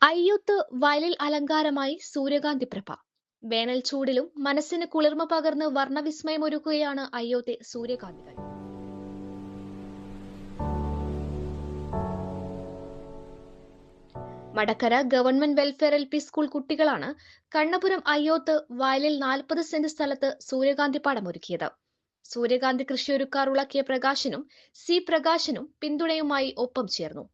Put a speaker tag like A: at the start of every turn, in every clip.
A: അയ്യൊത്ത് വയലിൽ അലങ്കാരമായി സൂര്യകാന്തി പ്രഭ. വേനൽ ചൂടിലും മനസ്സിന് കുളിർമ പകർന്ന് വർണ്ണവിസ്മയമൊരുക്കുകയാണ് അയ്യോത്തെ സൂര്യകാന്തികൾ. Madakkara government welfare LP school കുട്ടികളാണ് കണ്ണപുരം അയ്യോത്ത് വയലിൽ 40 സെന്റ് സ്ഥലത്ത് സൂര്യകാന്തി പാടമൊരുക്കിയത്. സൂര്യകാന്തി കൃഷിയൊരുക്കാറുള്ള K പ്രകാശനും C പ്രകാശനും പിന്തുണയുമായി ഒപ്പം ചേർന്നു.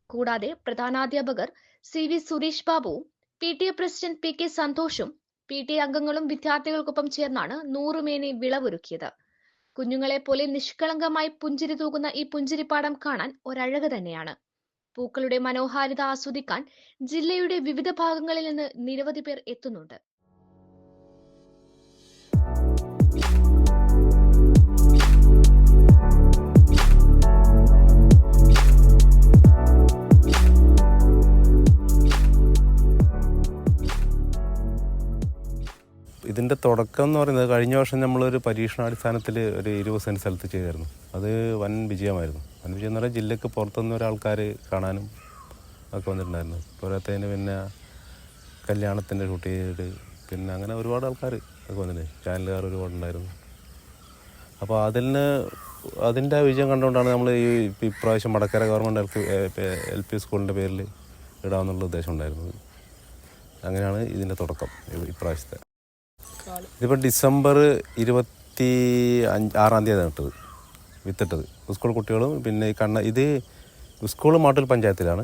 A: കൂടാതെ പ്രധാനാധ്യാപകർ CV സുരേഷ് ബാബുവും PTA പ്രസിഡന്റ് PK സന്തോഷും PTA അംഗങ്ങളും വിദ്യാർത്ഥികൾക്കൊപ്പം ചേർന്നാണ് 100 മേനി വിളവൊരുക്കിയത്. കുഞ്ഞുങ്ങളെ പോലെ നിഷ്കളങ്കമായി പുഞ്ചിരി തൂകുന്ന ഈ പുഞ്ചിരിപ്പാടം കാണാൻ ഒരഴക് തന്നെയാണ്. പൂക്കളുടെ മനോഹാരിത ആസ്വദിക്കാൻ ജില്ലയുടെ വിവിധ ഭാഗങ്ങളിൽ നിന്ന് നിരവധി പേർ എത്തുന്നുണ്ട്.
B: ഇതിൻ്റെ തുടക്കം എന്ന് പറയുന്നത് കഴിഞ്ഞ വർഷം നമ്മളൊരു പരീക്ഷണാടിസ്ഥാനത്തിൽ ഒരു 20 സെൻറ്റ് സ്ഥലത്ത് ചെയ്തായിരുന്നു. അത് വൻ വിജയമായിരുന്നു. വൻ വിജയം എന്ന് പറഞ്ഞാൽ ജില്ലക്ക് പുറത്തുനിന്ന് ഒരാൾക്കാർ കാണാനും ഒക്കെ വന്നിട്ടുണ്ടായിരുന്നു. പോരാത്തതിന് പിന്നെ കല്യാണത്തിൻ്റെ ഷൂട്ട് ചെയ്തിട്ട് പിന്നെ അങ്ങനെ ഒരുപാട് ആൾക്കാർ ഒക്കെ വന്നിട്ടുണ്ട്. ചാനലുകാർ ഒരുപാടുണ്ടായിരുന്നു. അപ്പോൾ അതിൻ്റെ വിജയം കണ്ടുകൊണ്ടാണ് നമ്മൾ ഇപ്രാവശ്യം മടക്കര ഗവൺമെൻറ് LP സ്കൂളിൻ്റെ പേരിൽ ഇടാമെന്നുള്ള ഉദ്ദേശം ഉണ്ടായിരുന്നത്. അങ്ങനെയാണ് ഇതിൻ്റെ തുടക്കം ഇപ്രാവശ്യത്തെ. ഇതിപ്പോൾ ഡിസംബർ 26 വിത്തിട്ടത്. സ്കൂൾ കുട്ടികളും പിന്നെ ഇത് സ്കൂൾ മാട്ടൂൽ പഞ്ചായത്തിലാണ്.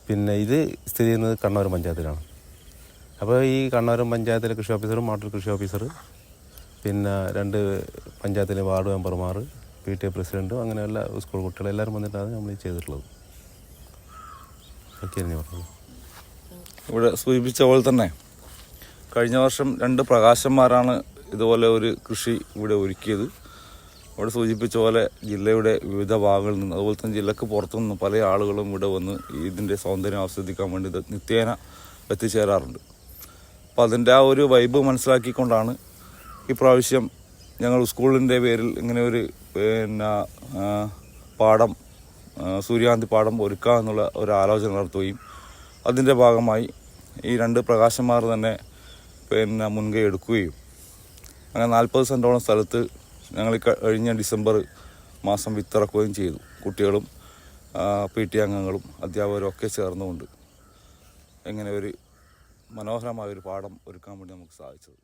B: പിന്നെ ഇത് സ്ഥിതി ചെയ്യുന്നത് കണ്ണപുരം പഞ്ചായത്തിലാണ്. അപ്പോൾ ഈ കണ്ണപുരം പഞ്ചായത്തിലെ കൃഷി ഓഫീസറും മാട്ടൂൽ കൃഷി ഓഫീസർ പിന്നെ 2 പഞ്ചായത്തിലെ വാർഡ് മെമ്പർമാർ PTA പ്രസിഡൻറ്റും അങ്ങനെയുള്ള സ്കൂൾ കുട്ടികളെല്ലാവരും വന്നിട്ടാണ് നമ്മൾ ചെയ്തിട്ടുള്ളത്. ഒക്കെയാണ് പറഞ്ഞത്.
C: ഇവിടെ സൂചിപ്പിച്ച പോലെ തന്നെ കഴിഞ്ഞ വർഷം 2 പ്രകാശന്മാരാണ് ഇതുപോലെ ഒരു കൃഷി ഇവിടെ ഒരുക്കിയത്. ഇവിടെ സൂചിപ്പിച്ച പോലെ ജില്ലയുടെ വിവിധ ഭാഗങ്ങളിൽ നിന്ന് അതുപോലെ തന്നെ ജില്ലക്ക് പുറത്തുനിന്ന് പല ആളുകളും ഇവിടെ വന്ന് ഇതിൻ്റെ സൗന്ദര്യം ആസ്വദിക്കാൻ വേണ്ടി നിത്യേന എത്തിച്ചേരാറുണ്ട്. അപ്പോൾ അതിൻ്റെ ആ ഒരു വൈബ് മനസ്സിലാക്കിക്കൊണ്ടാണ് ഇപ്രാവശ്യം ഞങ്ങൾ സ്കൂളിൻ്റെ പേരിൽ ഇങ്ങനെ ഒരു പാടം സൂര്യകാന്തി പാടം ഒരുക്കുക എന്നുള്ള ഒരു ആലോചന നടത്തുകയും അതിൻ്റെ ഭാഗമായി ഈ 2 പ്രകാശന്മാർ തന്നെ മുൻകൈ എടുക്കുകയും അങ്ങനെ 40 സെൻറ്റോളം സ്ഥലത്ത് ഞങ്ങൾ കഴിഞ്ഞ ഡിസംബർ മാസം വിത്തിറക്കുകയും ചെയ്തു. കുട്ടികളും PTA അംഗങ്ങളും അധ്യാപകരും ഒക്കെ ചേർന്നുകൊണ്ട് എങ്ങനെ ഒരു മനോഹരമായൊരു പാഠം ഒരുക്കാൻ വേണ്ടി നമുക്ക് സാധിച്ചത്.